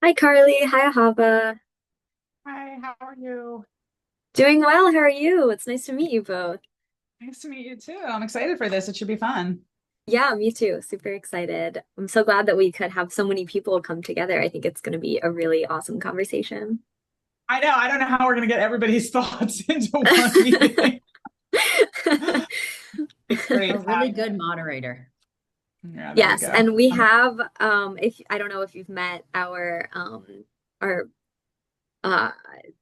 Hi Carly, hi Ahava. Hi, how are you? Doing well, how are you? It's nice to meet you both. Nice to meet you too. I'm excited for this. It should be fun. Yeah, me too. Super excited. I'm so glad that we could have so many people come together. I think it's going to be a really awesome conversation. I know. I don't know how we're going to get everybody's thoughts into one meeting. It's A great really having good moderator. you. Yeah, there you Yes, go. and we have if I don't know if you've met our uh,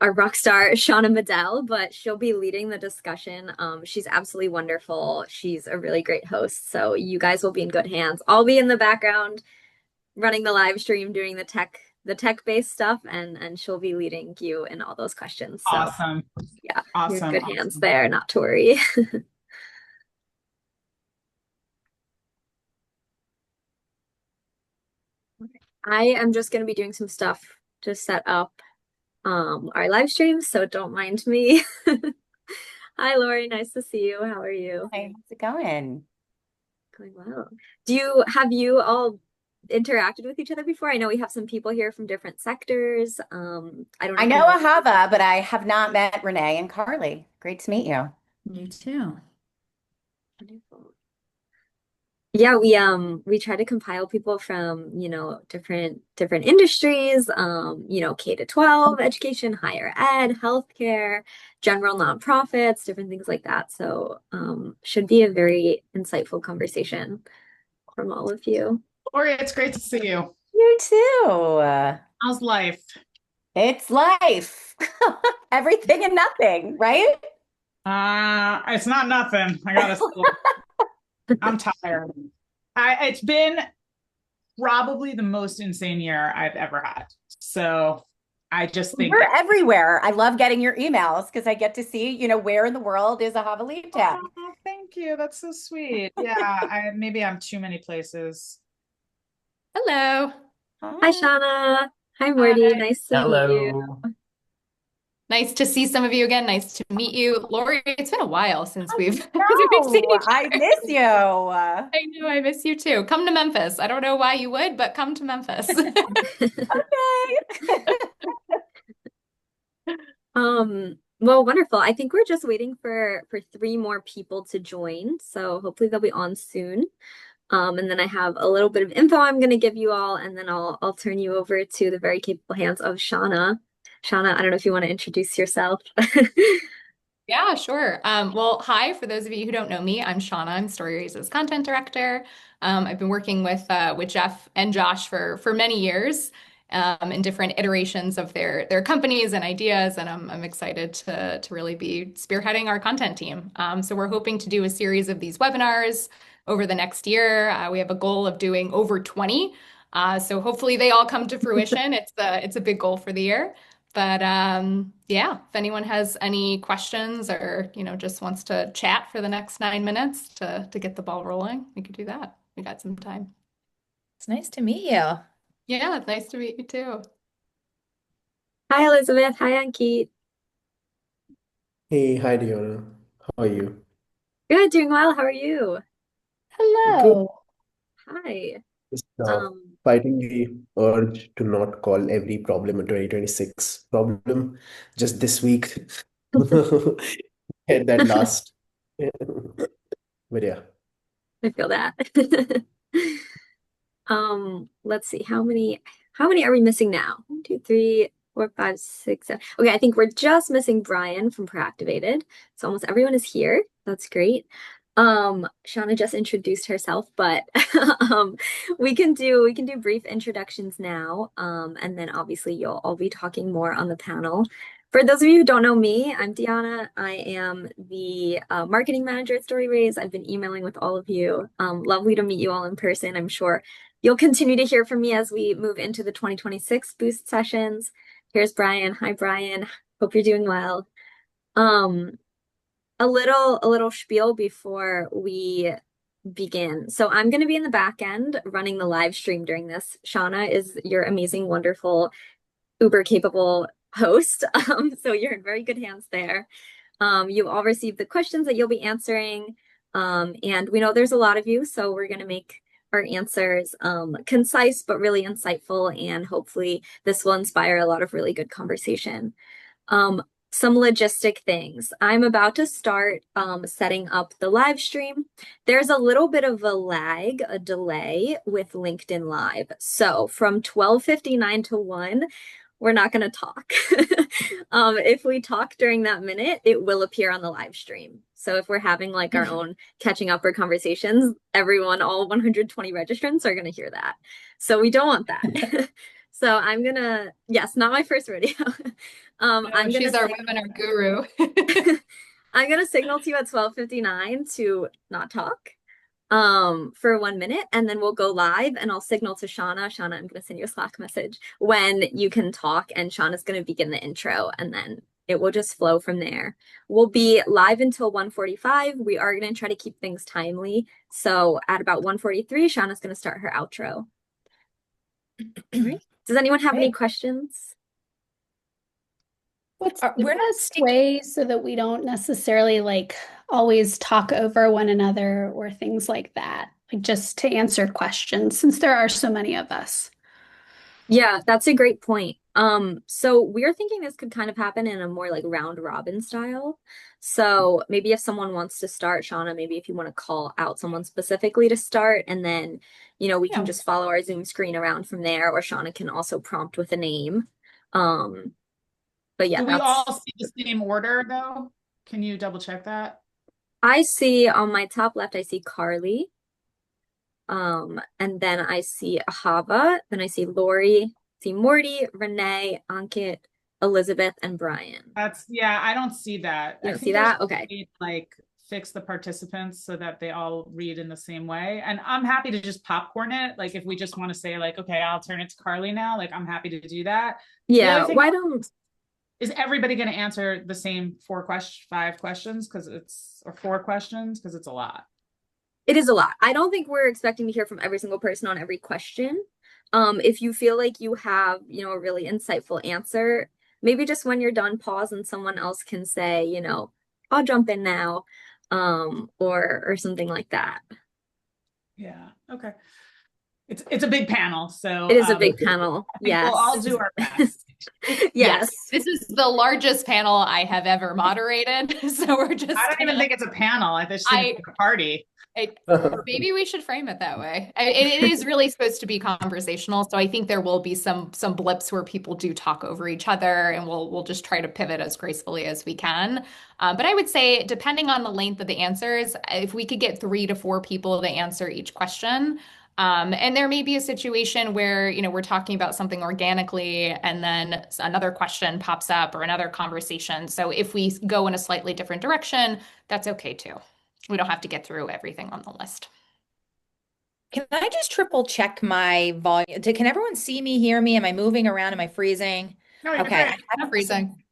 our rock star Shauna Medell, but she'll be leading the discussion. She's absolutely wonderful. She's a really great host, so you guys will be in good hands. I'll be in the background running the live stream, doing the tech based stuff, and she'll be leading you in all those questions. So Awesome. yeah, you're in Awesome. good hands Awesome. there, not to worry. I am just going to be doing some stuff to set up our live stream, so don't mind me. Hi Lori, nice to see you. How are you? Hi, how's it going? Going well. Have you all interacted with each other before? I know we have some people here from different sectors. I don't know I if you know know. Ahava, but I have not met Renee and Carly. Great to meet you. You too. Wonderful. Yeah, we try to compile people from, different industries, K to 12 education, higher ed, healthcare, general nonprofits, different things like that. So, should be a very insightful conversation from all of you. Lori, it's great to see you. You too. How's life? It's life. Everything and nothing, right? It's not nothing. I gotta say, I'm tired. It's been probably the most insane year I've ever had. So I just think, You're everywhere. I love getting your emails because I get to see, where in the world is Ahava Lead Tag. oh, thank you. That's so sweet. Yeah, maybe I'm too many places. Hello. Hi, Hi. Shauna. Hi, Morty. Hi. Nice to meet you. Hello. Nice to see some of you again. Nice to meet you. Lori, it's been a while since I we've since we've seen know. each I other. miss you. I know I miss you too. Come to Memphis. I don't know why you would, but come to Memphis. Okay. Well, wonderful. I think we're just waiting for three more people to join, so hopefully they'll be on soon. And then I have a little bit of info I'm going to give you all, and then I'll turn you over to the very capable hands of Shauna. Shauna, I don't know if you want to introduce yourself. Yeah, sure. Well, hi, for those of you who don't know me, I'm Shauna. I'm Storyraise's content director. I've been working with Jeff and Josh for many years in different iterations of their companies and ideas, and I'm excited to really be spearheading our content team. So we're hoping to do a series of these webinars over the next year. We have a goal of doing over 20. So hopefully they all come to fruition. It's a big goal for the year. But yeah, if anyone has any questions or just wants to chat for the next 9 minutes to get the ball rolling, we could do that. We got some time. It's nice to meet you. Yeah, it's nice to meet you too. Hi, Elizabeth. Hi, Ankit. Hey, hi Diona. How are you? Good, doing well. How are you? Good. Hello. Hi. Just Um, fighting the urge to not call every problem a 2026 problem. Just this week, had that last. But yeah, I feel that. Let's see, how many are we missing now? One, two, three, four, five, six, seven. Okay, I think we're just missing Brian from Practivated. So almost everyone is here. That's great. Shauna just introduced herself, but um we can do brief introductions now. And then obviously you'll all be talking more on the panel. For those of you who don't know me, I'm Deanna. I am the marketing manager at Storyraise. I've been emailing with all of you. Lovely to meet you all in person. I'm sure you'll continue to hear from me as we move into the 2026 boost sessions. Here's Brian. Hi, Brian. Hope you're doing well. Um, a little spiel before we begin. So I'm going to be in the back end running the live stream during this. Shauna is your amazing, wonderful, uber capable host. So you're in very good hands there. You've all received the questions that you'll be answering. And we know there's a lot of you, so we're going to make our answers concise but really insightful, and hopefully this will inspire a lot of really good conversation. Some logistic things. I'm about to start setting up the live stream. There's a little bit of a lag, a delay with LinkedIn Live. So from 12:59 to 1, we're not going to talk. If we talk during that minute, it will appear on the live stream. So if we're having like our own catching up or conversations, everyone, all 120 registrants are going to hear that. So we don't want that. So I'm gonna, yes, not my first rodeo. I'm She's gonna our webinar guru. I'm gonna signal to you at 12:59 to not talk for 1 minute, and then we'll go live, and I'll signal to Shauna. Shauna, I'm gonna send you a Slack message when you can talk, and Shauna's gonna begin the intro, and then it will just flow from there. We'll be live until 1:45. We are gonna try to keep things timely. So at about 1:43, Shauna's gonna start her outro. All right. Does anyone have any questions? What's We're the not best way so that we don't necessarily like always talk over one another or things like that? Like just to answer questions, since there are so many of us. Yeah, that's a great point. So we're thinking this could kind of happen in a more like round robin style. So maybe if someone wants to start, Shauna, maybe if you want to call out someone specifically to start, and then, we can just follow our Zoom screen around from there, or Shauna can also prompt with a name. But yeah, Do we all see the same order though? Can you double check that? I see on my top left, I see Carly. And then I see Ahava, then I see Lori, see Morty, Renee, Ankit, Elizabeth, and Brian. I don't see that. You I don't think see there's that? Okay. a way to, like fix the participants so that they all read in the same way. And I'm happy to just popcorn it. Like if we just want to say like, okay, I'll turn it to Carly now, like I'm happy to do that. Yeah, why don't is everybody going to answer the same 5 questions or 4 questions because it's a lot? It is a lot. I don't think we're expecting to hear from every single person on every question. If you feel like you have, a really insightful answer, maybe just when you're done, pause and someone else can say, I'll jump in now, or something like that. Yeah. Okay. It's a big panel, so it is a big panel. Yes. We'll all do our best. Yes. This is the largest panel I have ever moderated. So we're just I don't even think it's a panel. I just think it's a party. Maybe we should frame it that way. It is really supposed to be conversational, so I think there will be some blips where people do talk over each other, and we'll just try to pivot as gracefully as we can. But I would say, depending on the length of the answers, if we could get 3 to 4 people to answer each question, and there may be a situation where, we're talking about something organically and then another question pops up or another conversation. So if we go in a slightly different direction, that's okay too. We don't have to get through everything on the list. Can I just triple check my volume? Can everyone see me, hear me? Am I moving around? Am I freezing? No, you're Okay. great. I'm not freezing.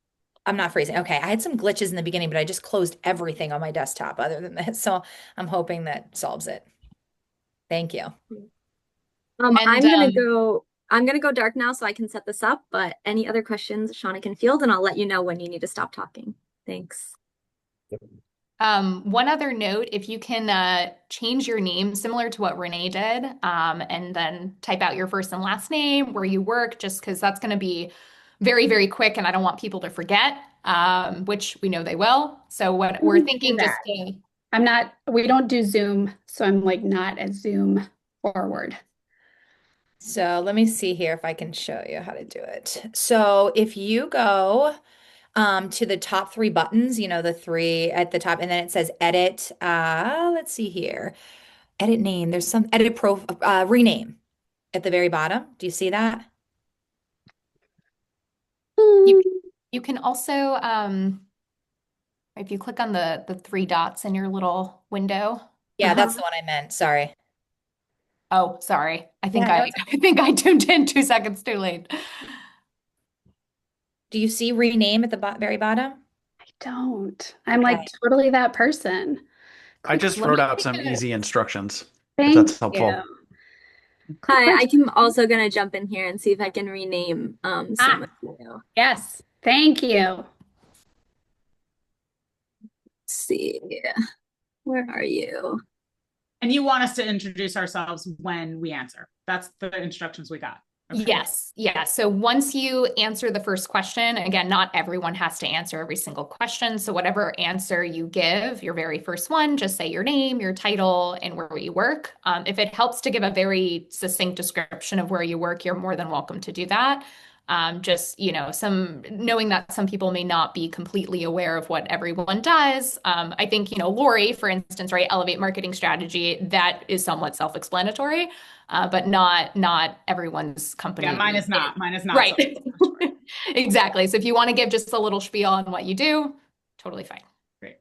I'm not freezing. Okay. I had some glitches in the beginning, but I just closed everything on my desktop other than this. So I'm hoping that solves it. Thank you. I'm gonna go dark now so I can set this up, but any other questions Shauna can field, and I'll let you know when you need to stop talking. Thanks. One other note, if you can change your name similar to what Renee did, and then type out your first and last name, where you work, just because that's going to be very, very quick, and I don't want people to forget, which we know they will. So what we're thinking just to... we don't do Zoom, so I'm like not as Zoom forward. So let me see here if I can show you how to do it. So if you go to the top 3 buttons, the 3 at the top, and then it says edit. Let's see here. Edit name. There's some edit rename at the very bottom. Do you see that? You can also, if you click on the 3 dots in your little window. Yeah, that's the one I meant. Sorry. Oh, sorry. I think I tuned in 2 seconds too late. Do you see rename at the very bottom? I don't. I'm like totally that person. I just wrote out some easy instructions. Thank if that's helpful. you. Hi, I am also gonna jump in here and see if I can rename some of you. Yes, thank you. Let's see. Where are you? And you want us to introduce ourselves when we answer. That's the instructions we got. Okay. Yes. Yeah. So once you answer the first question, again, not everyone has to answer every single question. So whatever answer you give, your very first one, just say your name, your title, and where you work. If it helps to give a very succinct description of where you work, you're more than welcome to do that. Just, knowing that some people may not be completely aware of what everyone does. I think, Lori, for instance, right, Elevate Marketing Strategy, that is somewhat self-explanatory. But not everyone's company. Yeah, mine is not. Right. Exactly. So if you want to give just a little spiel on what you do, totally fine. Great.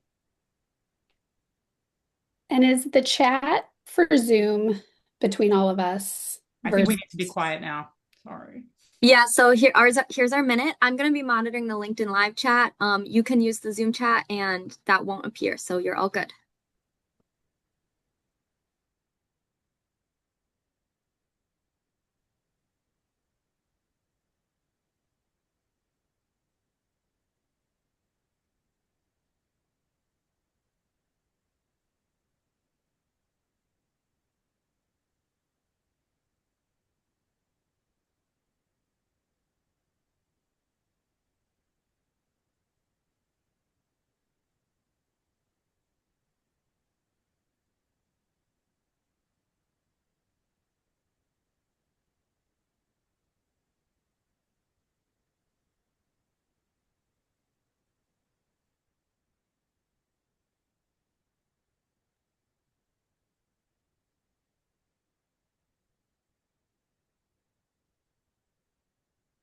And is the chat for Zoom between all of us? I think we need to be quiet now. Sorry. Yeah, so here's our minute. I'm going to be monitoring the LinkedIn live chat. You can use the Zoom chat and that won't appear, so you're all good.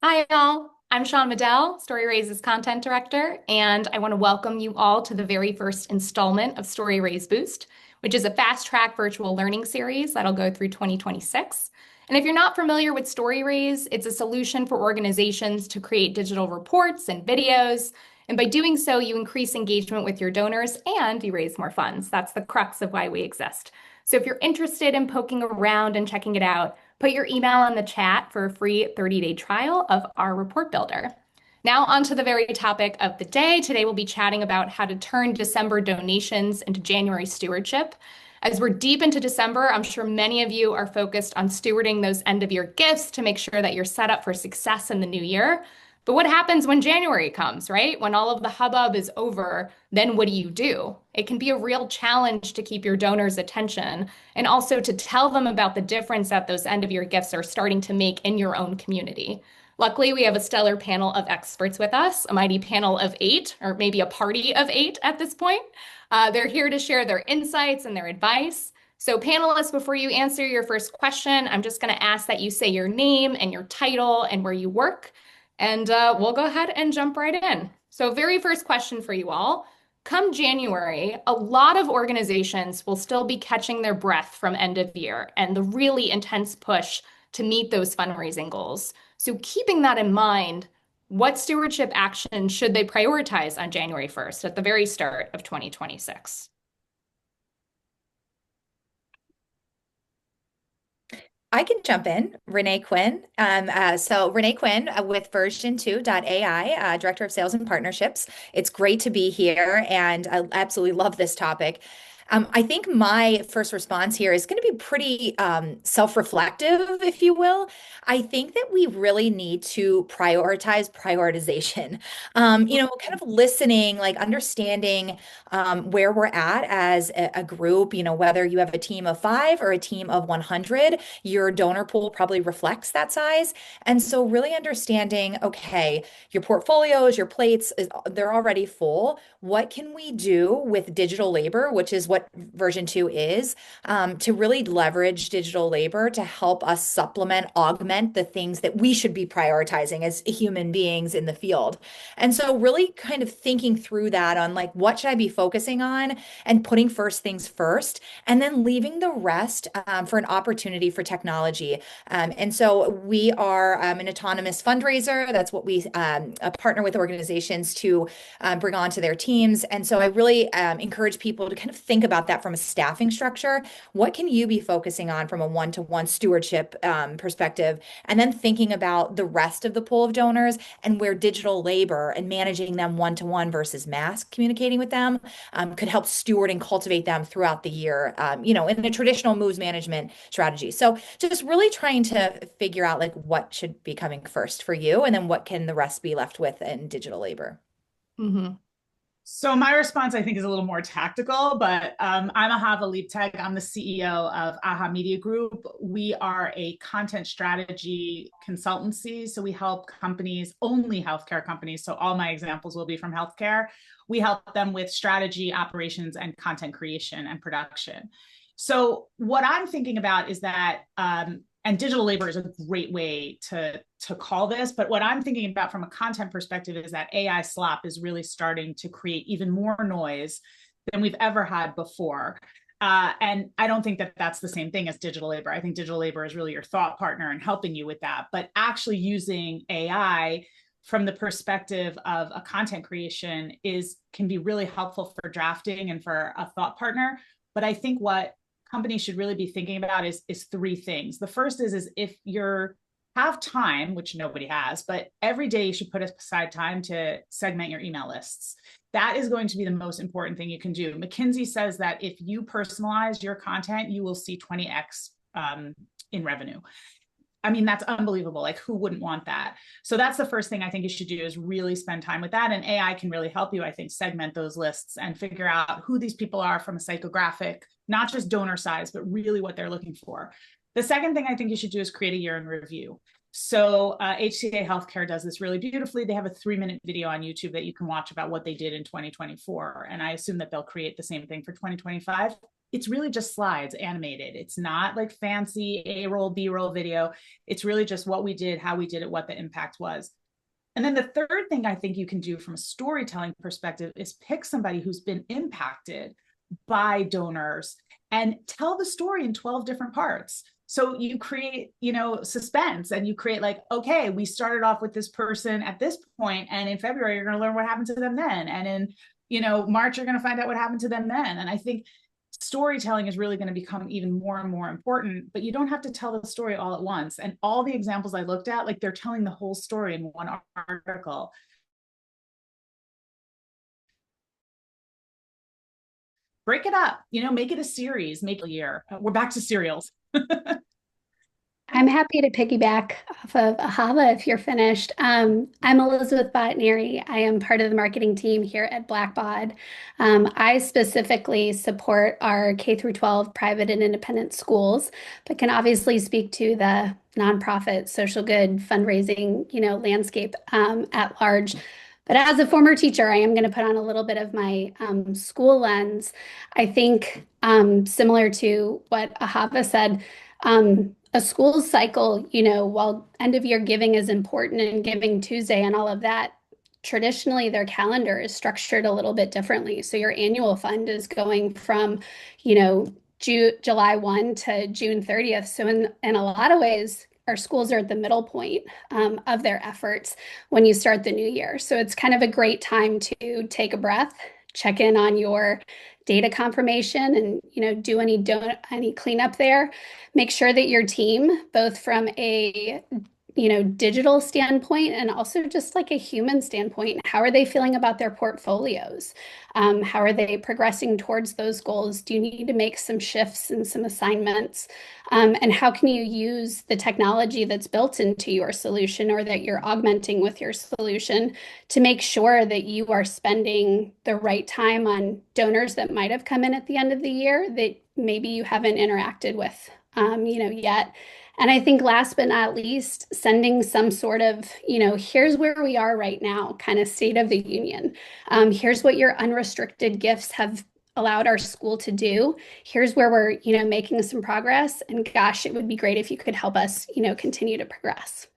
Hi, y'all. I'm Sean Medell, Storyraise's content director, and I want to welcome you all to the very first installment of Storyraise Boost, which is a fast-track virtual learning series that'll go through 2026. And if you're not familiar with Storyraise, it's a solution for organizations to create digital reports and videos. And by doing so, you increase engagement with your donors and you raise more funds. That's the crux of why we exist. So if you're interested in poking around and checking it out, put your email in the chat for a free 30-day trial of our report builder. Now on to the very topic of the day. Today we'll be chatting about how to turn December donations into January stewardship. As we're deep into December, I'm sure many of you are focused on stewarding those end of year gifts to make sure that you're set up for success in the new year. But what happens when January comes, right? When all of the hubbub is over, then what do? It can be a real challenge to keep your donors' attention and also to tell them about the difference that those end of year gifts are starting to make in your own community. Luckily, we have a stellar panel of experts with us, a mighty panel of 8, or maybe a party of 8 at this point. They're here to share their insights and their advice. So panelists, before you answer your first question, I'm just going to ask that you say your name and your title and where you work. And we'll go ahead and jump right in. So very first question for you all. Come January, a lot of organizations will still be catching their breath from end of year and the really intense push to meet those fundraising goals. So keeping that in mind, what stewardship action should they prioritize on January 1st at the very start of 2026? I can jump in, Renee Quinn. So Renee Quinn with version2.ai, Director of Sales and Partnerships. It's great to be here, and I absolutely love this topic. I think my first response here is going to be pretty self-reflective, if you will. I think that we really need to prioritize prioritization. Kind of listening, like understanding where we're at as a group, whether you have a team of 5 or a team of 100, your donor pool probably reflects that size. And so really understanding, okay, your portfolios, your plates, they're already full. What can we do with digital labor, which is what version 2 is, to really leverage digital labor to help us supplement, augment the things that we should be prioritizing as human beings in the field. And so really kind of thinking through that on like, what should I be focusing on and putting first things first, and then leaving the rest for an opportunity for technology. And so we are an autonomous fundraiser. That's what we partner with organizations to bring on to their teams. And so I really encourage people to kind of think think about that from a staffing structure, what can you be focusing on from a one-to-one stewardship perspective? And then thinking about the rest of the pool of donors and where digital labor and managing them one-to-one versus mass communicating with them could help steward and cultivate them throughout the year, in a traditional moves management strategy. So just really trying to figure out like what should be coming first for you, and then what can the rest be left with in digital labor. Mm-hmm. So my response, I think, is a little more tactical, but I'm Ahava Leaptag. I'm the CEO of AHA Media Group. We are a content strategy consultancy. So we help companies, only healthcare companies. So all my examples will be from healthcare. We help them with strategy, operations, and content creation and production. So what I'm thinking about is that, and digital labor is a great way to call this, but what I'm thinking about from a content perspective is that AI slop is really starting to create even more noise than we've ever had before. And I don't think that that's the same thing as digital labor. I think digital labor is really your thought partner and helping you with that, but actually using AI from the perspective of a content creation can be really helpful for drafting and for a thought partner. But I think what companies should really be thinking about is three things. The first is if you're have time, which nobody has, but every day you should put aside time to segment your email lists. That is going to be the most important thing you can do. McKinsey says that if you personalize your content, you will see 20x in revenue. I mean, that's unbelievable. Like, who wouldn't want that? So that's the first thing I think you should do, is really spend time with that. And AI can really help you, I think, segment those lists and figure out who these people are from a psychographic, not just donor size, but really what they're looking for. The second thing I think you should do is create a year in review. So HCA Healthcare does this really beautifully. They have a 3-minute video on YouTube that you can watch about what they did in 2024. And I assume that they'll create the same thing for 2025. It's really just slides, animated. It's not like fancy A-roll, B-roll video. It's really just what we did, how we did it, what the impact was. And then the third thing I think you can do from a storytelling perspective is pick somebody who's been impacted by donors and tell the story in 12 different parts. So you create, suspense, and you create like, okay, we started off with this person at this point, and in February, you're going to learn what happened to them then. And in, March, you're going to find out what happened to them then. And I think storytelling is really going to become even more and more important, but you don't have to tell the story all at once. And all the examples I looked at, like, they're telling the whole story in one article. Break it up, make it a series, make it a year. We're back to serials. I'm happy to piggyback off of Ahava if you're finished. I'm Elizabeth Botneri. I am part of the marketing team here at Blackbaud. I specifically support our K through 12 private and independent schools, but can obviously speak to the nonprofit, social good, fundraising, landscape at large. But as a former teacher, I am going to put on a little bit of my school lens. I think similar to what Ahava said, a school cycle, while end of year giving is important and Giving Tuesday and all of that, traditionally their calendar is structured a little bit differently. So your annual fund is going from, July 1 to June 30th. So in a lot of ways, our schools are at the middle point of their efforts when you start the new year. So it's kind of a great time to take a breath, check in on your data confirmation, and do any cleanup there. Make sure that your team, both from a digital standpoint and also just like a human standpoint, how are they feeling about their portfolios? How are they progressing towards those goals? Do you need to make some shifts and some assignments? And how can you use the technology that's built into your solution or that you're augmenting with your solution to make sure that you are spending the right time on donors that might have come in at the end of the year that maybe you haven't interacted with, yet? And I think last but not least, sending some sort of, here's where we are right now, kind of state of the union. Here's what your unrestricted gifts have allowed our school to do. Here's where we're, making some progress. And gosh, it would be great if you could help us, continue to progress.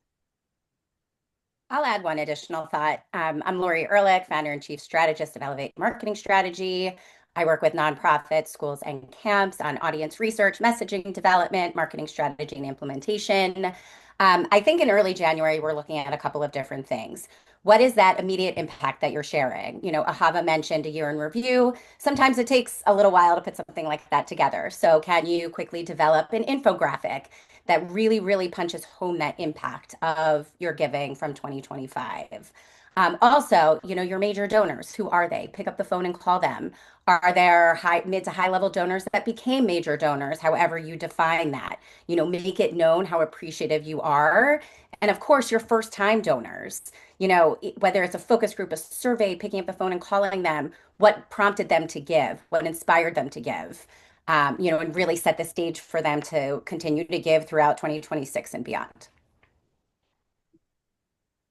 I'll add one additional thought. I'm Lori Ehrlich, founder and chief strategist of Elevate Marketing Strategy. I work with nonprofits, schools, and camps on audience research, messaging development, marketing strategy, and implementation. I think in early January, we're looking at a couple of different things. What is that immediate impact that you're sharing? Ahava mentioned a year in review. Sometimes it takes a little while to put something like that together. So, can you quickly develop an infographic that really, really punches home that impact of your giving from 2025? Also, your major donors, who are they? Pick up the phone and call them. Are there mid to high level donors that became major donors, however you define that? Make it known how appreciative you are. And of course, your first time donors, whether it's a focus group, a survey, picking up the phone and calling them, what prompted them to give, what inspired them to give, and really set the stage for them to continue to give throughout 2026 and beyond.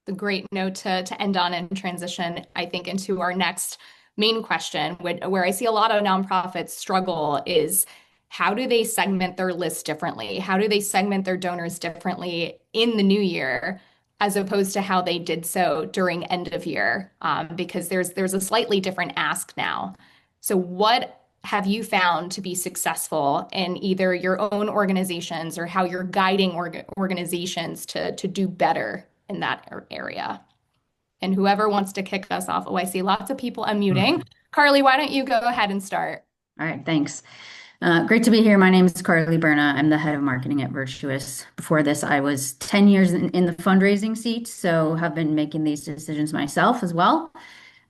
The great note to end on and transition, I think, into our next main question, where I see a lot of nonprofits struggle is how do they segment their list differently? How do they segment their donors differently in the new year as opposed to how they did so during end of year? Because there's a slightly different ask now. So what have you found to be successful in either your own organizations or how you're guiding organizations to do better in that area? And whoever wants to kick us off. Oh, I see lots of people unmuting. Carly, why don't you go ahead and start? All right, thanks. Great to be here. My name is Carly Berna. I'm the head of marketing at Virtuous. Before this, I was 10 years in the fundraising seat, so have been making these decisions myself as well.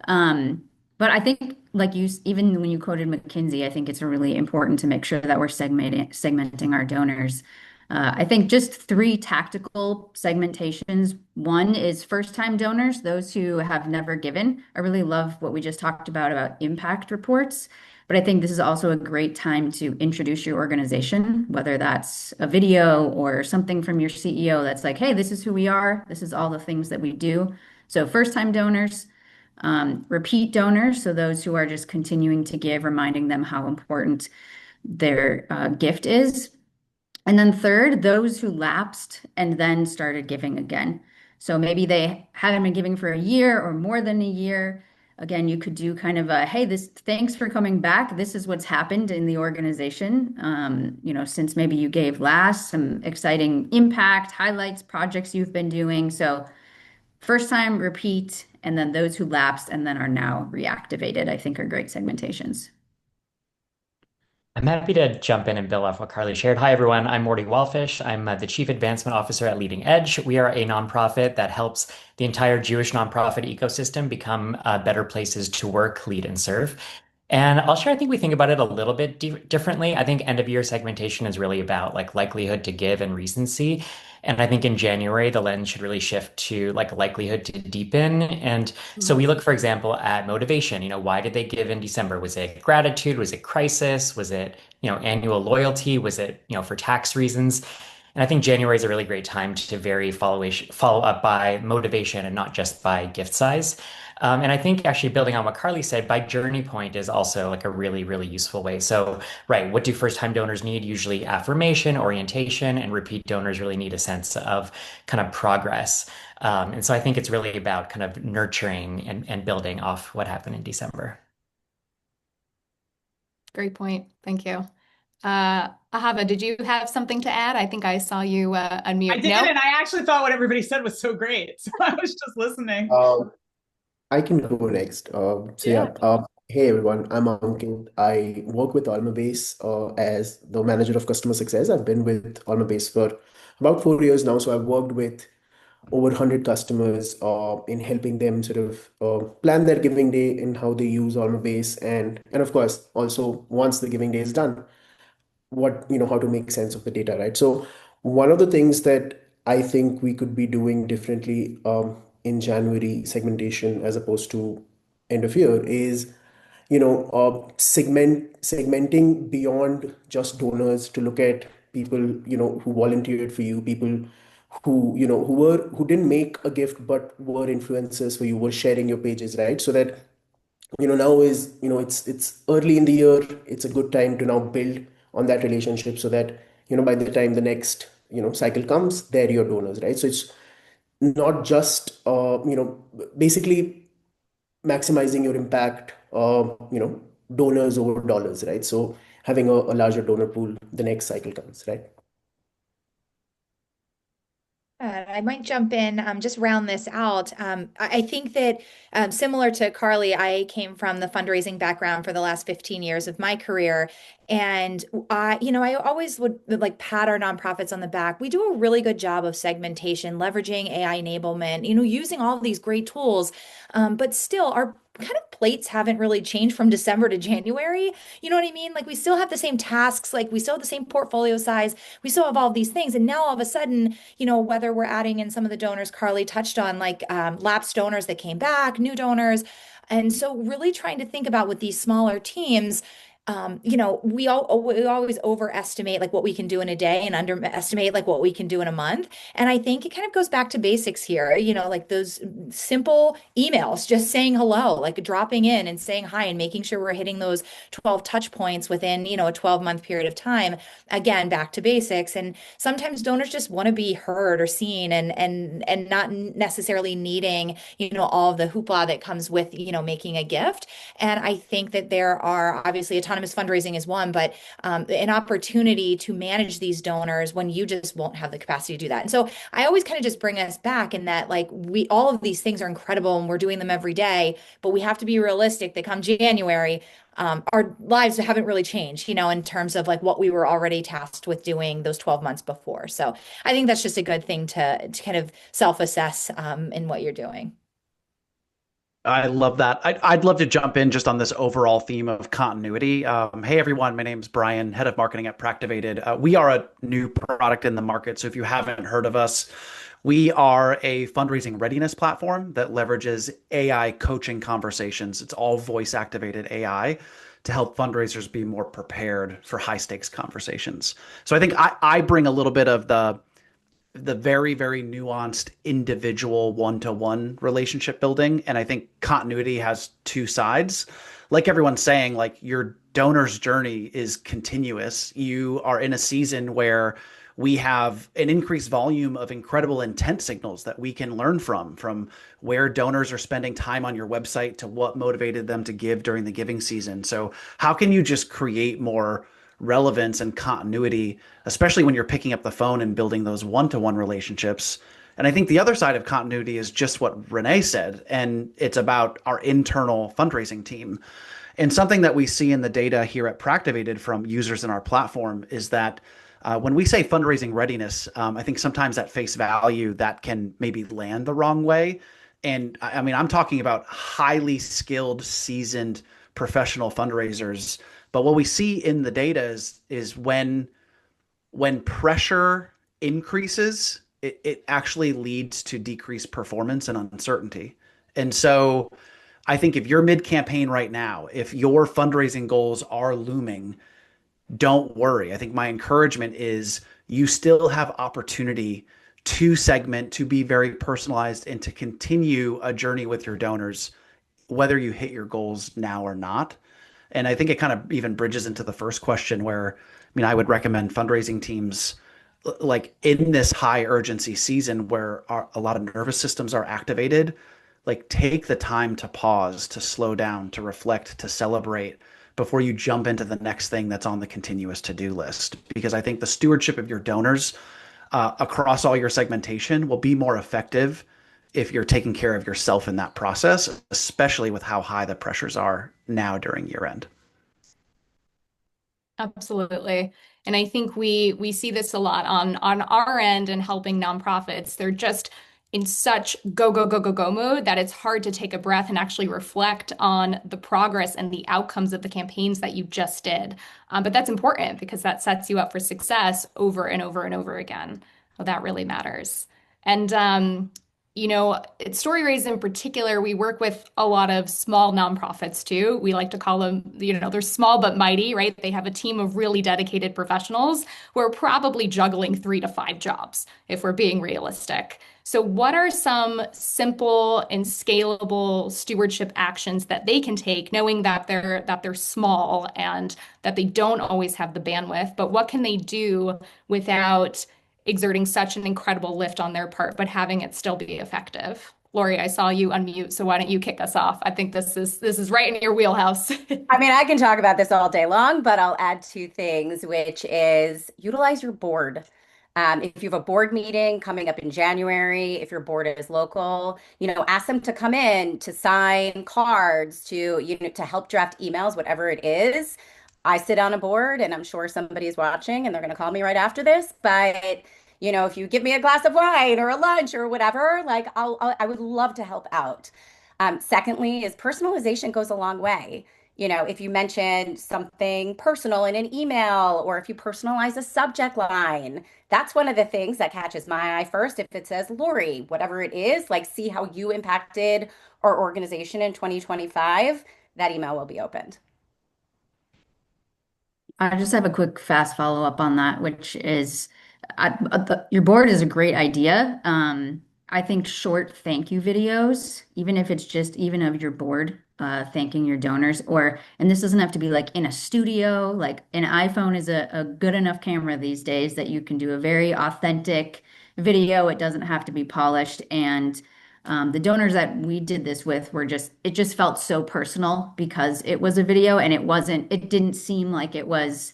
But I think, like you, even when you quoted McKinsey, I think it's really important to make sure that we're segmenting our donors. I think just three tactical segmentations. One is first-time donors, those who have never given. I really love what we just talked about impact reports. But I think this is also a great time to introduce your organization, whether that's a video or something from your CEO that's like, hey, this is who we are. This is all the things that we do. So first-time donors, repeat donors, so those who are just continuing to give, reminding them how important their gift is. And then third, those who lapsed and then started giving again. So maybe they haven't been giving for a year or more than a year. Again, you could do kind of a, hey, thanks for coming back. This is what's happened in the organization, since maybe you gave last, some exciting impact, highlights, projects you've been doing. So first time, repeat, and then those who lapsed and then are now reactivated, I think are great segmentations. I'm happy to jump in and build off what Carly shared. Hi, everyone. I'm Morty Wallfish. I'm the Chief Advancement Officer at Leading Edge. We are a nonprofit that helps the entire Jewish nonprofit ecosystem become better places to work, lead, and serve. And I'll share, I think we think about it a little bit differently. I think end of year segmentation is really about like likelihood to give and recency. And I think in January, the lens should really shift to like likelihood to deepen. And so we look, for example, at motivation. Why did they give in December? Was it gratitude? Was it crisis? Was it, annual loyalty? Was it, for tax reasons? And I think January is a really great time to follow up by motivation and not just by gift size. And I think actually building on what Carly said, by journey point is also like a really, really useful way. So, right, what do first time donors need? Usually affirmation, orientation, and repeat donors really need a sense of kind of progress. And so I think it's really about kind of nurturing and building off what happened in Great point. Thank you. Ahava, did you have something to add? I think I saw you unmute. I did, and I actually thought what everybody said was so great. So I was just listening. I can go next. Hey everyone, I'm Ankit. I work with Almabase as the manager of customer success. I've been with Almabase for about 4 years now, so I've worked with over 100 customers in helping them sort of plan their giving day and how they use Almabase, and of course also once the giving day is done, how to make sense of the data, right? So one of the things that I think we could be doing differently in January segmentation as opposed to end of year is segmenting beyond just donors to look at people who volunteered for you, people who didn't make a gift but were influencers for you, were sharing your pages, right? So that now is it's early in the year, it's a good time to now build on that relationship so that by the time the next cycle comes, they're your donors, right? So it's not just basically maximizing your impact, donors over dollars, right? So having a larger donor pool the next cycle comes, right? I might jump in, just round this out. I think that similar to Carly, I came from the fundraising background for the last 15 years of my career. And I always would like pat our nonprofits on the back. We do a really good job of segmentation, leveraging AI enablement, using all of these great tools. But still, our kind of plates haven't really changed from December to January. You know what I mean? Like we still have the same tasks, like we still have the same portfolio size, we still have all these things. And now all of a sudden, whether we're adding in some of the donors Carly touched on, like lapsed donors that came back, new donors. And so really trying to think about with these smaller teams, we always overestimate like what we can do in a day and underestimate like what we can do in a month. And I think it kind of goes back to basics here, like those simple emails, just saying hello, like dropping in and saying hi and making sure we're hitting those 12 touch points within, a 12-month period of time. Again, back to basics. And sometimes donors just want to be heard or seen and not necessarily needing, all of the hoopla that comes with, making a gift. And I think that there are obviously autonomous fundraising is one, but an opportunity to manage these donors when you just won't have the capacity to do that. And so I always kind of just bring us back in that like all of these things are incredible and we're doing them every day, but we have to be realistic that come January, our lives haven't really changed, in terms of like what we were already tasked with doing those 12 months before. So I think that's just a good thing to kind of self-assess in what you're doing. I love that. I'd love to jump in just on this overall theme of continuity. Hey, everyone. My name's Brian, head of marketing at Practivated. We are a new product in the market. So if you haven't heard of us, we are a fundraising readiness platform that leverages AI coaching conversations. It's all voice activated AI to help fundraisers be more prepared for high stakes conversations. So I think I bring a little bit of the very, very nuanced individual one-to-one relationship building. And I think continuity has two sides. Like everyone's saying, like your donor's journey is continuous. You are in a season where we have an increased volume of incredible intent signals that we can learn from where donors are spending time on your website to what motivated them to give during the giving season. So how can you just create more relevance and continuity, especially when you're picking up the phone and building those one-to-one relationships? And I think the other side of continuity is just what Renee said, and it's about our internal fundraising team. And something that we see in the data here at Practivated from users in our platform is that when we say fundraising readiness, I think sometimes at face value that can maybe land the wrong way. And I mean, I'm talking about highly skilled, seasoned professional fundraisers. But what we see in the data is when pressure increases, it actually leads to decreased performance and uncertainty. And so I think if you're mid-campaign right now, if your fundraising goals are looming, don't worry. I think my encouragement is you still have opportunity to segment, to be very personalized, and to continue a journey with your donors, whether you hit your goals now or not. And I think it kind of even bridges into the first question where, I mean, I would recommend fundraising teams like in this high urgency season where a lot of nervous systems are activated, like take the time to pause, to slow down, to reflect, to celebrate before you jump into the next thing that's on the continuous to-do list. Because I think the stewardship of your donors across all your segmentation will be more effective if you're taking care of yourself in that process, especially with how high the pressures are now during year end. Absolutely. And I think we see this a lot on our end and helping nonprofits. They're just in such go, go, go, go, go mode that it's hard to take a breath and actually reflect on the progress and the outcomes of the campaigns that you just did. But that's important because that sets you up for success over and over and over again. Well, that really matters. And at Storyraise in particular, we work with a lot of small nonprofits too. We like to call them, they're small but mighty, right? They have a team of really dedicated professionals who are probably juggling 3 to 5 jobs, if we're being realistic. So what are some simple and scalable stewardship actions that they can take, knowing that they're small and that they don't always have the bandwidth, but what can they do without exerting such an incredible lift on their part, but having it still be effective? Lori, I saw you unmute, so why don't you kick us off? I think this is right in your wheelhouse. I mean, I can talk about this all day long, but I'll add 2 things, which is utilize your board. If you have a board meeting coming up in January, if your board is local, ask them to come in to sign cards, to help draft emails, whatever it is. I sit on a board and I'm sure somebody's watching and they're going to call me right after this. But, if you give me a glass of wine or a lunch or whatever, like I would love to help out. Secondly, is personalization goes a long way. If you mention something personal in an email or if you personalize a subject line, that's one of the things that catches my eye first. If it says Lori, whatever it is, like see how you impacted our organization in 2025, that email will be opened. I just have a quick fast follow-up on that, which is your board is a great idea. I think short thank you videos, even if it's just even of your board thanking your donors, and this doesn't have to be like in a studio, like an iPhone is a good enough camera these days that you can do a very authentic video. It doesn't have to be polished. And the donors that we did this with it just felt so personal because it was a video and it didn't seem like it was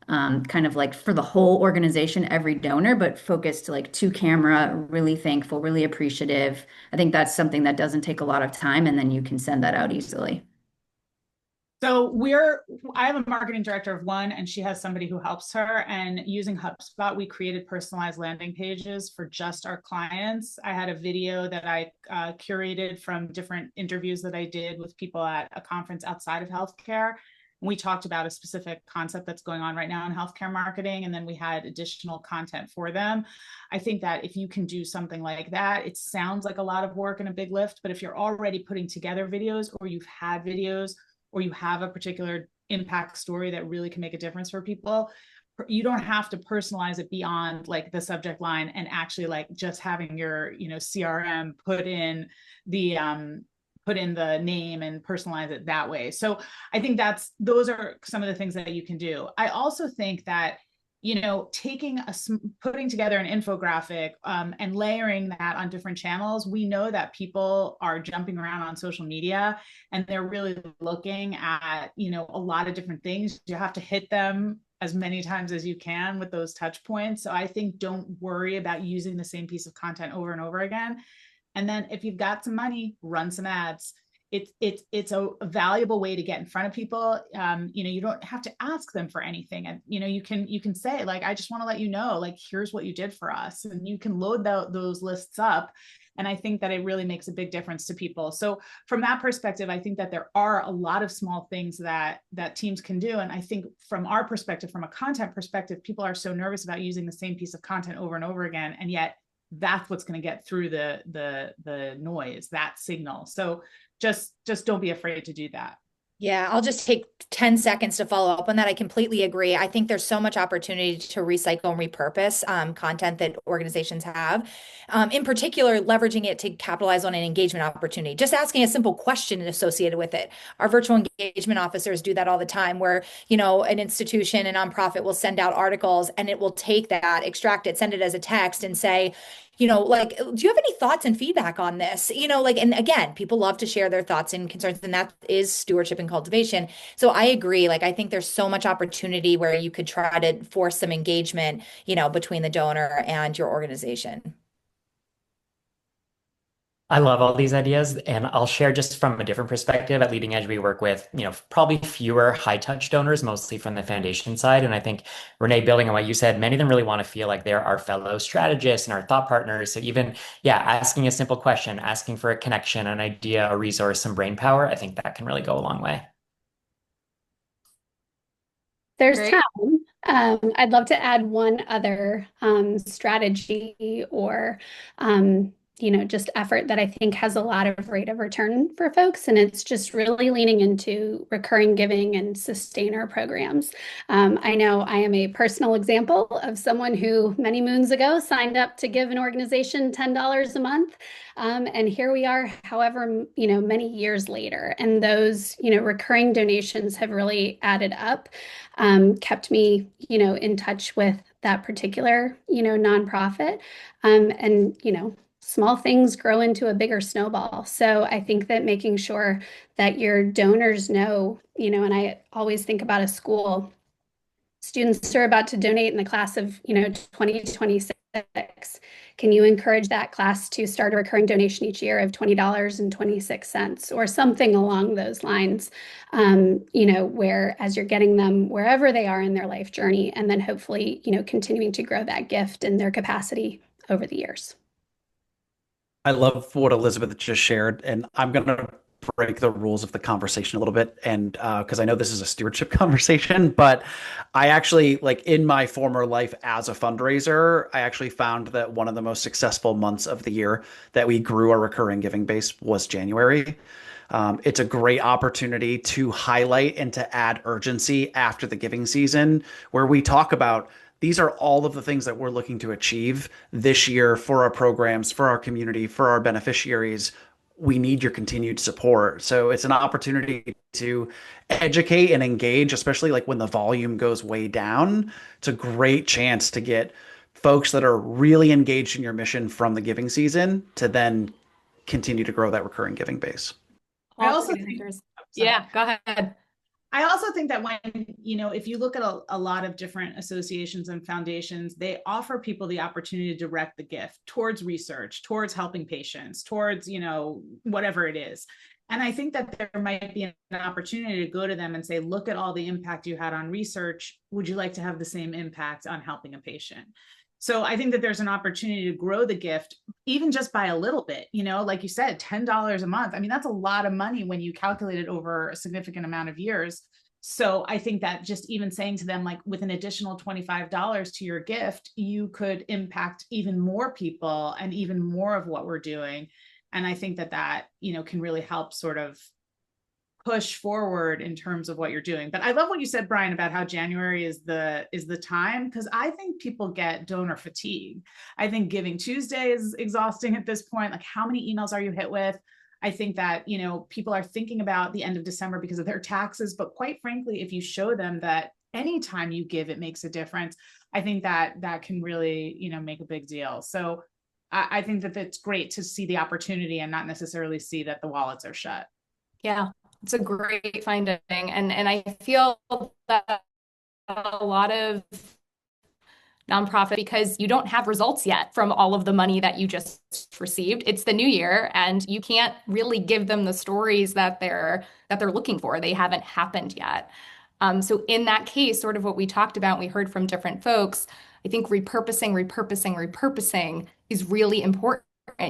kind of like for the whole organization, every donor, but focused like to camera, really thankful, really appreciative. I think that's something that doesn't take a lot of time and then you can send that out easily. So I have a marketing director of one, and she has somebody who helps her. And using HubSpot, we created personalized landing pages for just our clients. I had a video that I curated from different interviews that I did with people at a conference outside of healthcare. We talked about a specific concept that's going on right now in healthcare marketing, and then we had additional content for them. I think that if you can do something like that, it sounds like a lot of work and a big lift, but if you're already putting together videos or you've had videos or you have a particular impact story that really can make a difference for people, you don't have to personalize it beyond like the subject line and actually like just having your, CRM put in the name and personalize it that way. So I think those are some of the things that you can do. I also think that putting together an infographic and layering that on different channels, we know that people are jumping around on social media and they're really looking at, a lot of different things. You have to hit them as many times as you can with those touch points. So I think don't worry about using the same piece of content over and over again. And then if you've got some money, run some ads. It's a valuable way to get in front of people. You don't have to ask them for anything. And, you can say like, I just want to let you know, like, here's what you did for us. And you can load those lists up. And I think that it really makes a big difference to people. So from that perspective, I think that there are a lot of small things that teams can do. And I think from our perspective, from a content perspective, people are so nervous about using the same piece of content over and over again. And yet that's what's going to get through the noise, that signal. So just don't be afraid to do that. Yeah, I'll just take 10 seconds to follow up on that. I completely agree. I think there's so much opportunity to recycle and repurpose content that organizations have. In particular, leveraging it to capitalize on an engagement opportunity. Just asking a simple question associated with it. Our virtual engagement officers do that all the time where, an institution, a nonprofit will send out articles and it will take that, extract it, send it as a text and say, like, do you have any thoughts and feedback on this? And again, people love to share their thoughts and concerns, and that is stewardship and cultivation. So I agree. Like, I think there's so much opportunity where you could try to force some engagement, between the donor and your organization. I love all these ideas, and I'll share just from a different perspective. At Leading Edge, we work with, probably fewer high-touch donors, mostly from the foundation side. And I think, Renee, building on what you said, many of them really want to feel like they're our fellow strategists and our thought partners. So even, asking a simple question, asking for a connection, an idea, a resource, some brain power, I think that can really go a long way. There's time. I'd love to add one other strategy or just effort that I think has a lot of rate of return for folks. And it's just really leaning into recurring giving and sustainer programs. I know I am a personal example of someone who many moons ago signed up to give an organization $10 a month. And here we are, however, many years later. And those, recurring donations have really added up, kept me, in touch with that particular, nonprofit. And, small things grow into a bigger snowball. So I think that making sure that your donors know, and I always think about a school. students are about to donate in the class of 2026, can you encourage that class to start a recurring donation each year of $20.26 or something along those lines, where as you're getting them wherever they are in their life journey, and then hopefully continuing to grow that gift and their capacity over the years. I love what Elizabeth just shared, and I'm going to break the rules of the conversation a little bit, and because I know this is a stewardship conversation, but I actually, like in my former life as a fundraiser, I actually found that one of the most successful months of the year that we grew our recurring giving base was January. It's a great opportunity to highlight and to add urgency after the giving season, where we talk about these are all of the things that we're looking to achieve this year for our programs, for our community, for our beneficiaries. We need your continued support. So it's an opportunity to educate and engage, especially like when the volume goes way down. It's a great chance to get folks that are really engaged in your mission from the giving season to then continue to grow that recurring giving base. I also think, yeah, go ahead. I also think that when, if you look at a lot of different associations and foundations, they offer people the opportunity to direct the gift towards research, towards helping patients, towards, whatever it is. And I think that there might be an opportunity to go to them and say, look at all the impact you had on research. Would you like to have the same impact on helping a patient? So I think that there's an opportunity to grow the gift, even just by a little bit, like you said, $10 a month. I mean, that's a lot of money when you calculate it over a significant amount of years. So I think that just even saying to them, like with an additional $25 to your gift, you could impact even more people and even more of what we're doing. And I think that, can really help sort of push forward in terms of what you're doing. But I love what you said, Brian, about how January is the time, because I think people get donor fatigue. I think Giving Tuesday is exhausting at this point. Like, how many emails are you hit with? I think that, people are thinking about the end of December because of their taxes. But quite frankly, if you show them that anytime you give, it makes a difference, I think that can really, make a big deal. So I think that it's great to see the opportunity and not necessarily see that the wallets are shut. Yeah. It's a great finding. And I feel that a lot of nonprofit, because you don't have results yet from all of the money that you just received. It's the new year and you can't really give them the stories that they're looking for. They haven't happened yet. So in that case, sort of what we talked about, we heard from different folks, I think repurposing is really important.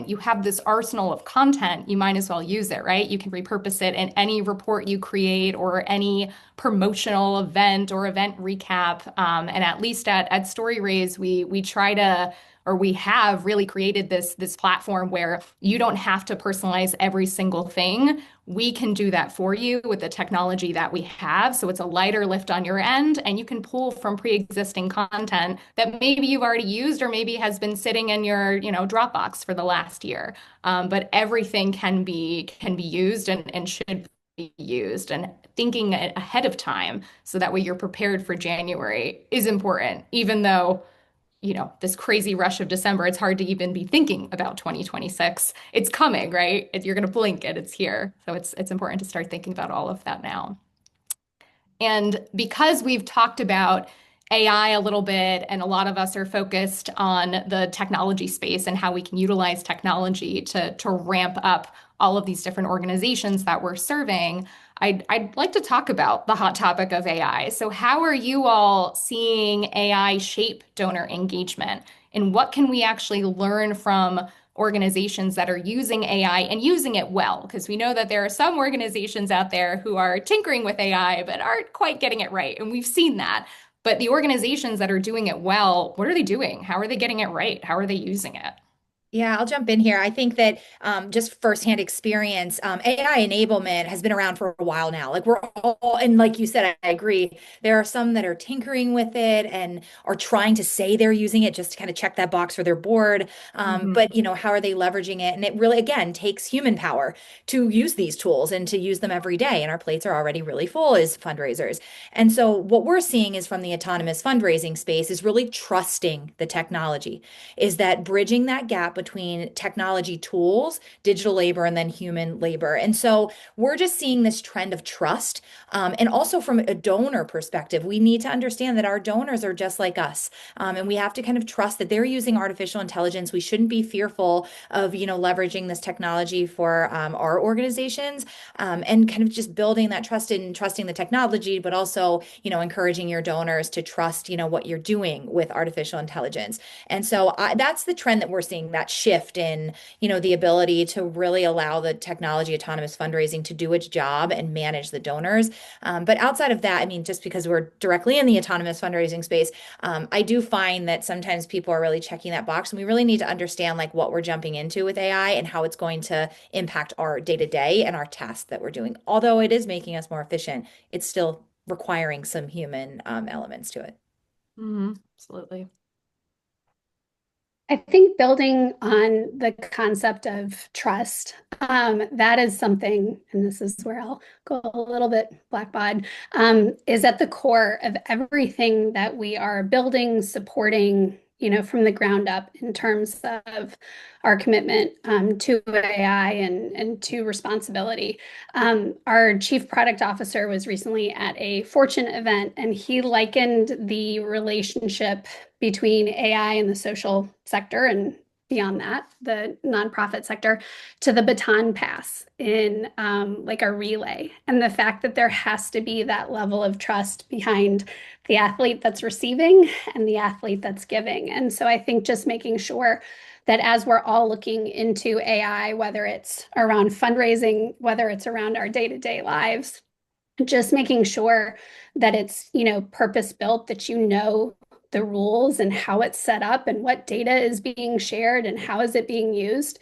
You have this arsenal of content, you might as well use it, right? You can repurpose it in any report you create or any promotional event or event recap. And at least at Storyraise, we try to, or we have really created this platform where you don't have to personalize every single thing. We can do that for you with the technology that we have. So it's a lighter lift on your end, and you can pull from pre-existing content that maybe you've already used or maybe has been sitting in your, Dropbox for the last year. But everything can be used and should be used. And thinking ahead of time so that way you're prepared for January is important, even though this crazy rush of December, it's hard to even be thinking about 2026. It's coming, right? You're going to blink and it's here. So it's important to start thinking about all of that now. And because we've talked about AI a little bit, and a lot of us are focused on the technology space and how we can utilize technology to ramp up all of these different organizations that we're serving, I'd like to talk about the hot topic of AI. So how are you all seeing AI shape donor engagement? And what can we actually learn from organizations that are using AI and using it well? Because we know that there are some organizations out there who are tinkering with AI, but aren't quite getting it right. And we've seen that. But the organizations that are doing it well, what are they doing? How are they getting it right? How are they using it? Yeah, I'll jump in here. I think that just firsthand experience, AI enablement has been around for a while now. Like we're all, and like you said, I agree. There are some that are tinkering with it and are trying to say they're using it just to kind of check that box for their board. But how are they leveraging it? And it really, again, takes human power to use these tools and to use them every day. And our plates are already really full as fundraisers. And so what we're seeing is from the autonomous fundraising space is really trusting the technology, is that bridging that gap between technology tools, digital labor, and then human labor. And so we're just seeing this trend of trust. And also from a donor perspective, we need to understand that our donors are just like us. And we have to kind of trust that they're using artificial intelligence. We shouldn't be fearful of, leveraging this technology for our organizations, and kind of just building that trust in trusting the technology, but also, encouraging your donors to trust, what you're doing with artificial intelligence. And so that's the trend that we're seeing, that shift in, the ability to really allow the technology autonomous fundraising to do its job and manage the donors. But outside of that, I mean, just because we're directly in the autonomous fundraising space, I do find that sometimes people are really checking that box, and we really need to understand like what we're jumping into with AI and how it's going to impact our day-to-day and our tasks that we're doing. Although it is making us more efficient, it's still requiring some human elements to it. Absolutely. I think building on the concept of trust, that is something, and this is where I'll go a little bit Blackbaud, is at the core of everything that we are building, supporting, from the ground up in terms of our commitment to AI and to responsibility. Our chief product officer was recently at a Fortune event, and he likened the relationship between AI and the social sector and beyond that, the nonprofit sector, to the baton pass in like a relay. And the fact that there has to be that level of trust behind the athlete that's receiving and the athlete that's giving. And so I think just making sure that as we're all looking into AI, whether it's around fundraising, whether it's around our day-to-day lives, just making sure that it's, purpose built, that the rules and how it's set up and what data is being shared and how is it being used,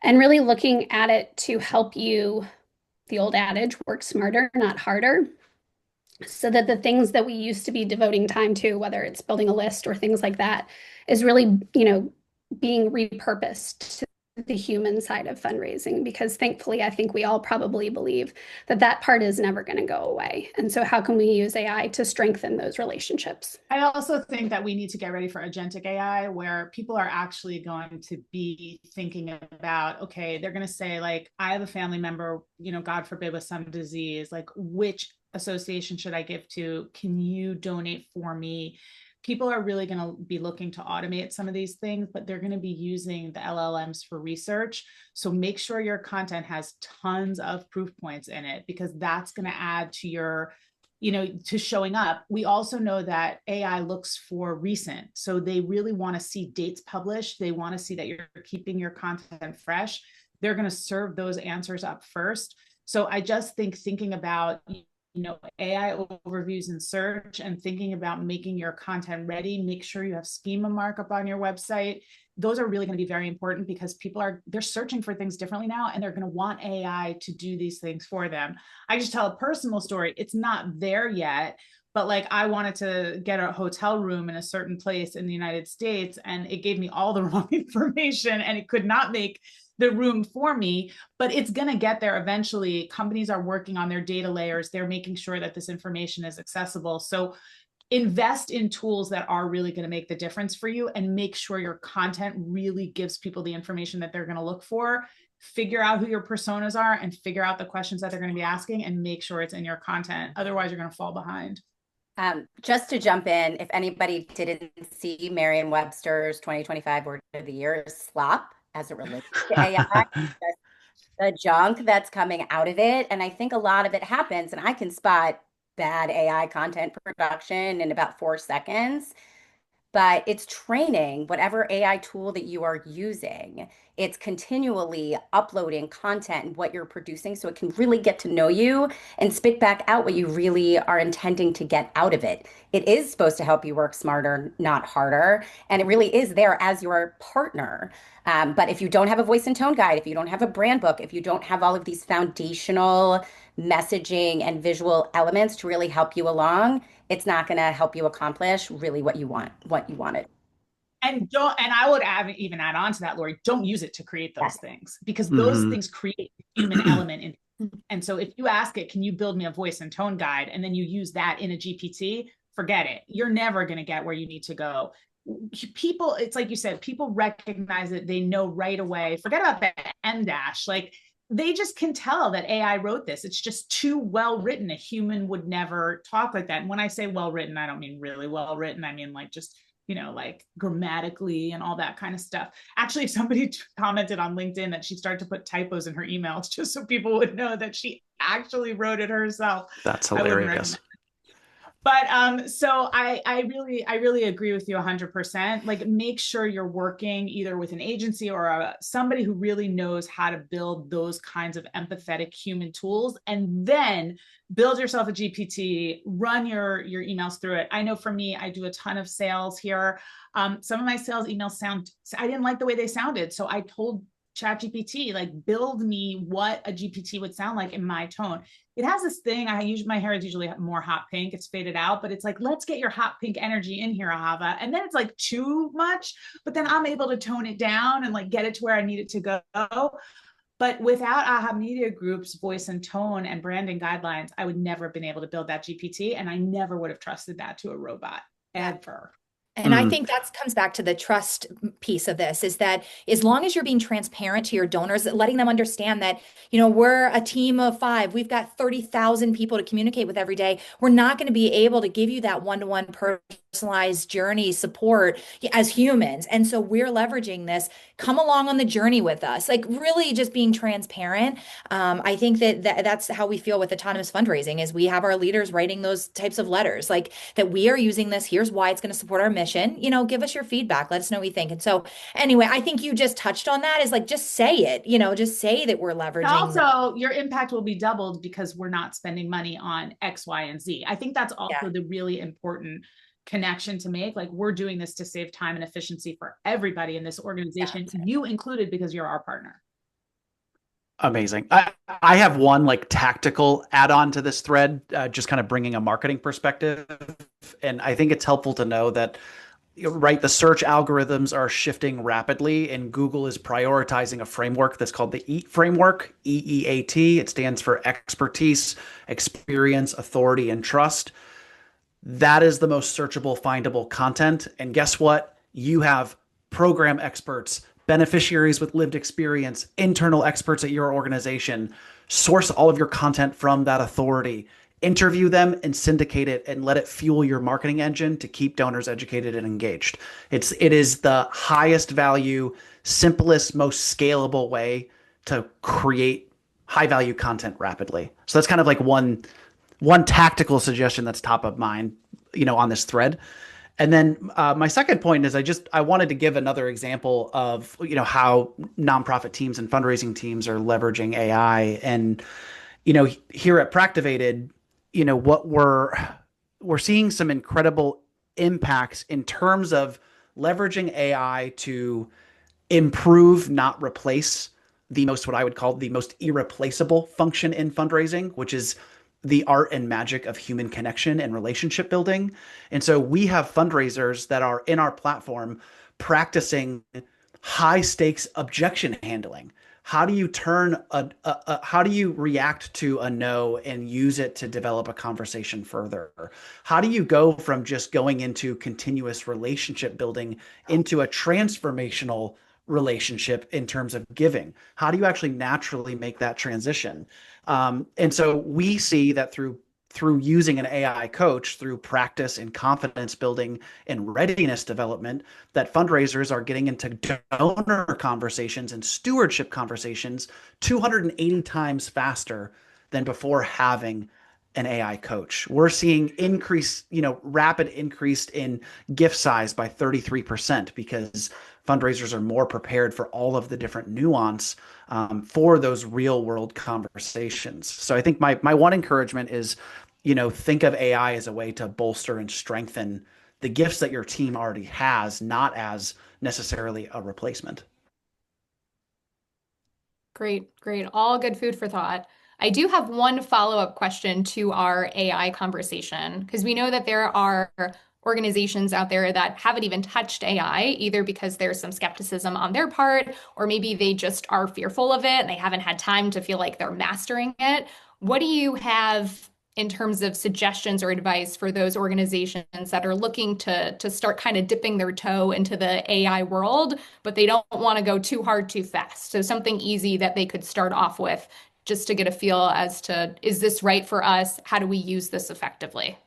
and really looking at it to help you, the old adage, work smarter, not harder, so that the things that we used to be devoting time to, whether it's building a list or things like that, is really, being repurposed to the human side of fundraising. Because thankfully, I think we all probably believe that that part is never going to go away. And so how can we use AI to strengthen those relationships? I also think that we need to get ready for agentic AI, where people are actually going to be thinking about, okay, they're going to say like, I have a family member, God forbid, with some disease, like which association should I give to? Can you donate for me? People are really going to be looking to automate some of these things, but they're going to be using the LLMs for research. So make sure your content has tons of proof points in it, because that's going to add to your, to showing up. We also know that AI looks for recent. So they really want to see dates published. They want to see that you're keeping your content fresh. They're going to serve those answers up first. So I just think thinking about AI overviews in search and thinking about making your content ready, make sure you have schema markup on your website. Those are really going to be very important, because they're searching for things differently now, and they're going to want AI to do these things for them. I just tell a personal story. It's not there yet, but like I wanted to get a hotel room in a certain place in the United States, and it gave me all the wrong information, and it could not make the room for me, but it's going to get there eventually. Companies are working on their data layers. They're making sure that this information is accessible. So invest in tools that are really going to make the difference for you, and make sure your content really gives people the information that they're going to look for. Figure out who your personas are and figure out the questions that they're going to be asking, and make sure it's in your content. Otherwise, you're going to fall behind. Just to jump in, if anybody didn't see Merriam-Webster's 2025 word of the year is slop, as it relates to AI, the junk that's coming out of it. And I think a lot of it happens, and I can spot bad AI content production in about 4 seconds. But it's training whatever AI tool that you are using. It's continually uploading content and what you're producing, so it can really get to know you and spit back out what you really are intending to get out of it. It is supposed to help you work smarter, not harder. And it really is there as your partner. But if you don't have a voice and tone guide, if you don't have a brand book, if you don't have all of these foundational messaging and visual elements to really help you along, it's not going to help you accomplish really what you wanted. And I would even add on to that, Lori, don't use it to create those things, because those things create the human element in. And so if you ask it, can you build me a voice and tone guide? And then you use that in a GPT, forget it. You're never going to get where you need to go. people, it's like you said, people recognize it. They know right away. Forget about the M dash. Like they just can tell that AI wrote this. It's just too well written. A human would never talk like that. And when I say well written, I don't mean really well written. I mean like just, like grammatically and all that kind of stuff. Actually, somebody commented on LinkedIn that she started to put typos in her emails just so people would know that she actually wrote it herself. That's hilarious. But so I really agree with you 100%. Like make sure you're working either with an agency or somebody who really knows how to build those kinds of empathetic human tools, and then build yourself a GPT, run your emails through it. I know for me, I do a ton of sales here. Some of my sales emails I didn't like the way they sounded. So I told ChatGPT, like, build me what a GPT would sound like in my tone. It has this thing. My hair is usually more hot pink. It's faded out, but it's like, let's get your hot pink energy in here, Ahava. And then it's like too much, but then I'm able to tone it down and like get it to where I need it to go. But without AHA Media Group's voice and tone and branding guidelines, I would never have been able to build that GPT. And I never would have trusted that to a robot ever. And I think that comes back to the trust piece of this, is that as long as you're being transparent to your donors, letting them understand that, we're a team of 5, we've got 30,000 people to communicate with every day. We're not going to be able to give you that one-to-one personalized journey support as humans. And so we're leveraging this. Come along on the journey with us, like really just being transparent. I think that's how we feel with autonomous fundraising, is we have our leaders writing those types of letters, like that we are using this. Here's why it's going to support our mission. Give us your feedback. Let us know what you think. And so anyway, I think you just touched on that, is like, just say it, just say that we're leveraging. Also, your impact will be doubled because we're not spending money on X, Y, and Z. I think that's also the really important connection to make. Like, we're doing this to save time and efficiency for everybody in this organization, you included, because you're our partner. Amazing. I have one like tactical add-on to this thread, just kind of bringing a marketing perspective. And I think it's helpful to know that, right, the search algorithms are shifting rapidly, and Google is prioritizing a framework that's called the EAT framework, EEAT. It stands for expertise, experience, authority, and trust. That is the most searchable, findable content. And guess what? You have program experts, beneficiaries with lived experience, internal experts at your organization. Source all of your content from that authority. Interview them and syndicate it, and let it fuel your marketing engine to keep donors educated and engaged. It is the highest value, simplest, most scalable way to create high value content rapidly. So that's kind of like one tactical suggestion that's top of mind, on this thread. And then my second point is I wanted to give another example of, how nonprofit teams and fundraising teams are leveraging AI. And, here at Practivated, what we're seeing some incredible impacts in terms of leveraging AI to improve, not replace, what I would call the most irreplaceable function in fundraising, which is the art and magic of human connection and relationship building. And so we have fundraisers that are in our platform practicing high stakes objection handling. How do you how do you react to a no and use it to develop a conversation further? How do you go from just going into continuous relationship building into a transformational relationship in terms of giving? How do you actually naturally make that transition? And so we see that through using an AI coach, through practice and confidence building and readiness development, that fundraisers are getting into donor conversations and stewardship conversations 280 times faster than before having an AI coach. We're seeing rapid increase in gift size by 33% because fundraisers are more prepared for all of the different nuance for those real world conversations. So I think my one encouragement is, think of AI as a way to bolster and strengthen the gifts that your team already has, not as necessarily a replacement. Great. All good food for thought. I do have one follow-up question to our AI conversation, because we know that there are organizations out there that haven't even touched AI, either because there's some skepticism on their part, or maybe they just are fearful of it and they haven't had time to feel like they're mastering it. What do you have in terms of suggestions or advice for those organizations that are looking to start kind of dipping their toe into the AI world, but they don't want to go too hard too fast? So something easy that they could start off with just to get a feel as to, is this right for us? How do we use this effectively?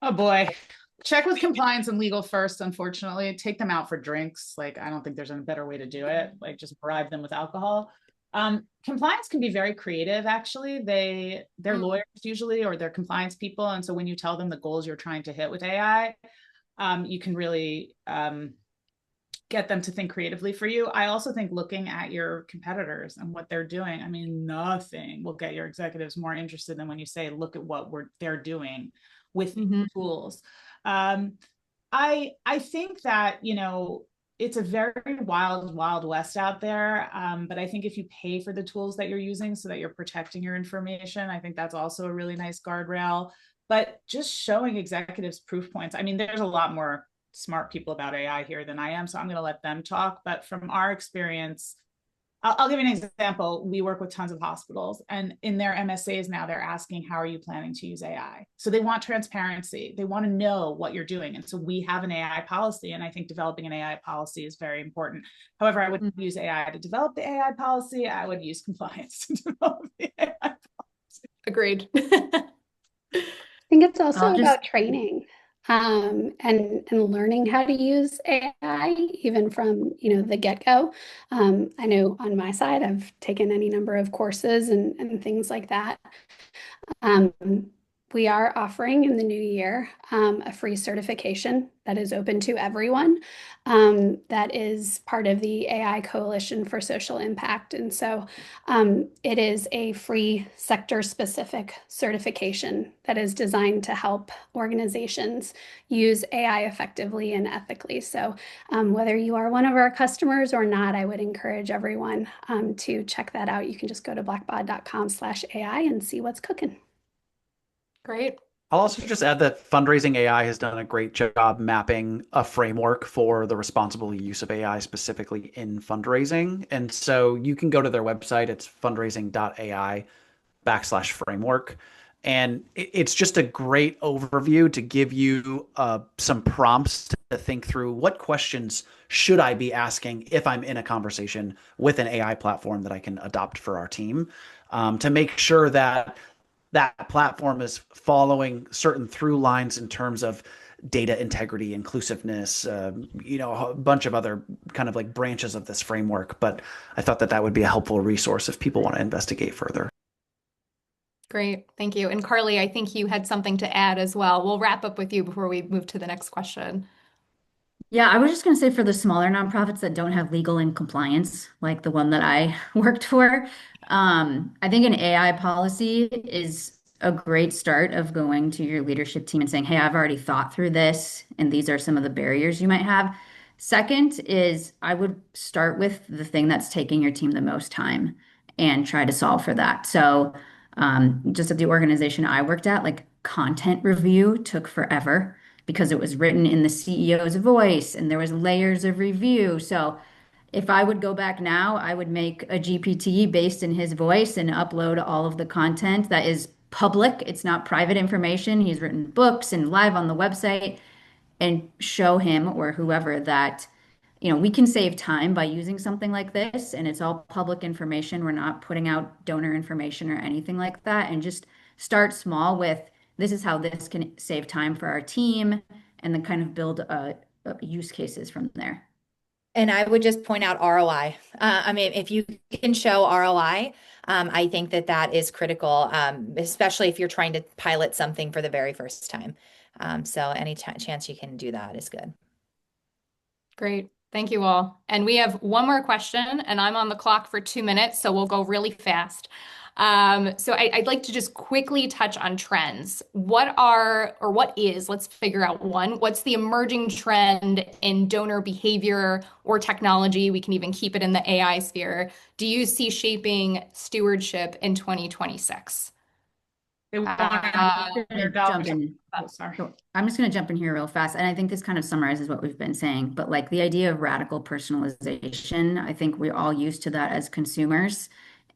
Oh boy. Check with compliance and legal first, unfortunately. Take them out for drinks. Like, I don't think there's a better way to do it. Like, just bribe them with alcohol. Compliance can be very creative, actually. They're lawyers usually, or they're compliance people. And so when you tell them the goals you're trying to hit with AI, you can really get them to think creatively for you. I also think looking at your competitors and what they're doing, I mean, nothing will get your executives more interested than when you say, look at what they're doing with tools. I think that, it's a very wild west out there. But I think if you pay for the tools that you're using so that you're protecting your information, I think that's also a really nice guardrail. But just showing executives proof points. I mean, there's a lot more smart people about AI here than I am, so I'm going to let them talk. But from our experience, I'll give you an example. We work with tons of hospitals, and in their MSAs now, they're asking, how are you planning to use AI? So they want transparency. They want to know what you're doing. And so we have an AI policy, and I think developing an AI policy is very important. However, I wouldn't use AI to develop the AI policy. I would use compliance to develop the AI policy. Agreed. I think it's also about training. And learning how to use AI, even from, the get-go. I know on my side, I've taken any number of courses and things like that. We are offering in the new year a free certification that is open to everyone. That is part of the AI Coalition for Social Impact. And so it is a free sector-specific certification that is designed to help organizations use AI effectively and ethically. So whether you are one of our customers or not, I would encourage everyone to check that out. You can just go to blackbaud.com/AI and see what's cooking. Great. I'll also just add that Fundraising AI has done a great job mapping a framework for the responsible use of AI specifically in fundraising. And so you can go to their website. It's fundraising.ai/framework. And it's just a great overview to give you some prompts to think through what questions should I be asking if I'm in a conversation with an AI platform that I can adopt for our team, to make sure that that platform is following certain through lines in terms of data integrity, inclusiveness, a bunch of other kind of like branches of this framework. But I thought that would be a helpful resource if people want to investigate further. Great. Thank you. And Carly, I think you had something to add as well. We'll wrap up with you before we move to the next question. Yeah, I was just going to say for the smaller nonprofits that don't have legal and compliance, like the one that I worked for, I think an AI policy is a great start of going to your leadership team and saying, hey, I've already thought through this, and these are some of the barriers you might have. Second is I would start with the thing that's taking your team the most time and try to solve for that. So just at the organization I worked at, like content review took forever because it was written in the CEO's voice and there was layers of review. So if I would go back now, I would make a GPT based in his voice and upload all of the content that is public. It's not private information. He's written books and live on the website, and show him or whoever that, we can save time by using something like this, and it's all public information. We're not putting out donor information or anything like that. And just start small with, this is how this can save time for our team, and then kind of build use cases from there. And I would just point out ROI. I mean, if you can show ROI, I think that is critical, especially if you're trying to pilot something for the very first time. So any chance you can do that is good. Great. Thank you all. And we have one more question, and I'm on the clock for 2 minutes, so we'll go really fast. So I'd like to just quickly touch on trends. Let's figure out what's the emerging trend in donor behavior or technology? We can even keep it in the AI sphere. Do you see shaping stewardship in 2026? I'm just going to jump in here real fast. And I think this kind of summarizes what we've been saying, but like the idea of radical personalization, I think we're all used to that as consumers.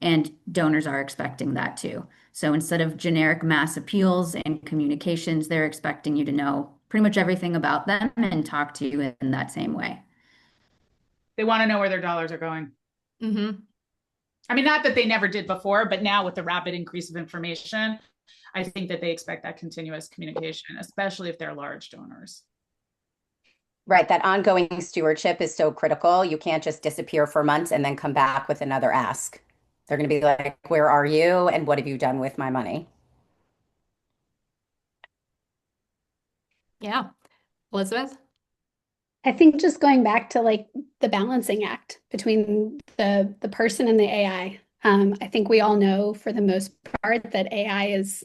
and donors are expecting that too. So instead of generic mass appeals and communications, they're expecting you to know pretty much everything about them and talk to you in that same way. They want to know where their dollars are going. Mm-hmm. I mean, not that they never did before, but now with the rapid increase of information, I think that they expect that continuous communication, especially if they're large donors. Right. That ongoing stewardship is so critical. You can't just disappear for months and then come back with another ask. They're going to be like, where are you? And what have you done with my money? Yeah. Elizabeth? I think just going back to like the balancing act between the person and the AI. I think we all know for the most part that AI is,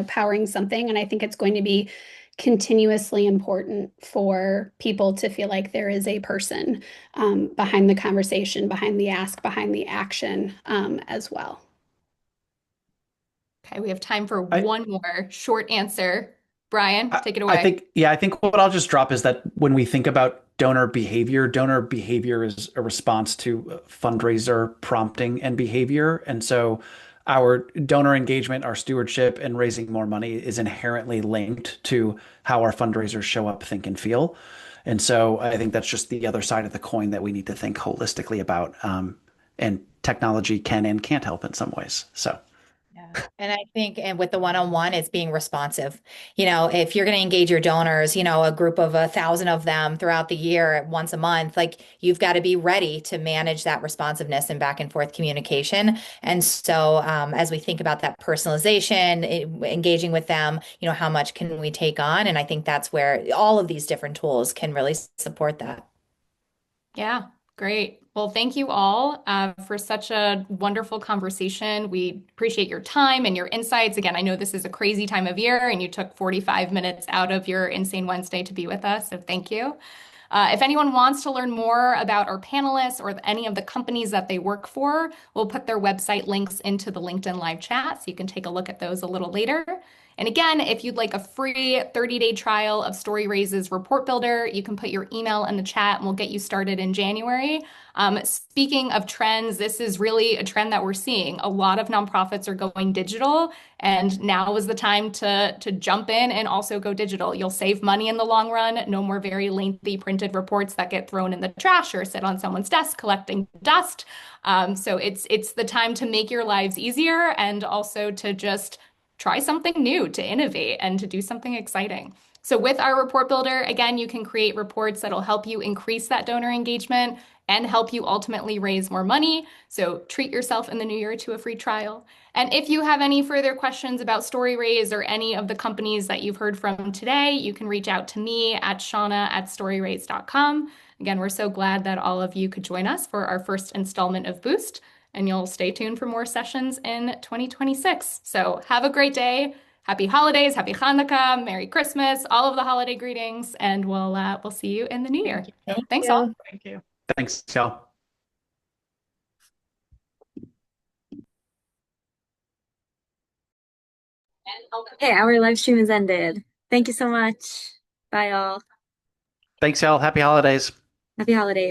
powering something, and I think it's going to be continuously important for people to feel like there is a person behind the conversation, behind the ask, behind the action as well. Okay, we have time for one more short answer. Brian, take it I away. I think what I'll just drop is that when we think about donor behavior is a response to fundraiser prompting and behavior. And so our donor engagement, our stewardship, and raising more money is inherently linked to how our fundraisers show up, think, and feel. And so I think that's just the other side of the coin that we need to think holistically about. And technology can and can't help in some ways. So. Yeah. And I think, and with the one-on-one, it's being responsive. If you're going to engage your donors, a group of 1,000 of them throughout the year, once a month, like you've got to be ready to manage that responsiveness and back and forth communication. And so, as we think about that personalization, engaging with them, how much can we take on? And I think that's where all of these different tools can really support that. Yeah, great. Well, thank you all for such a wonderful conversation. We appreciate your time and your insights. Again, I know this is a crazy time of year and you took 45 minutes out of your Insane Wednesday to be with us, so thank you. If anyone wants to learn more about our panelists or any of the companies that they work for, we'll put their website links into the LinkedIn live chat so you can take a look at those a little later. And again, if you'd like a free 30-day trial of Storyraise's report builder, you can put your email in the chat and we'll get you started in January. Speaking of trends, this is really a trend that we're seeing. A lot of nonprofits are going digital, and now is the time to jump in and also go digital. You'll save money in the long run. No more very lengthy printed reports that get thrown in the trash or sit on someone's desk collecting dust. So it's the time to make your lives easier and also to just try something new, to innovate, and to do something exciting. So with our report builder, again, you can create reports that'll help you increase that donor engagement and help you ultimately raise more money. So treat yourself in the new year to a free trial. And if you have any further questions about Storyraise or any of the companies that you've heard from today, you can reach out to me at shauna@storyraise.com. Again, we're so glad that all of you could join us for our first installment of Boost, and you'll stay tuned for more sessions in 2026. So have a great day. Happy holidays, happy Hanukkah, Merry Christmas, all of the holiday greetings, and we'll see you in the new year. Thanks all. Thank you. Thanks, y'all. Okay, our live stream has ended. Thank you so much. Bye, all. Thanks, y'all. Happy holidays. Happy holidays.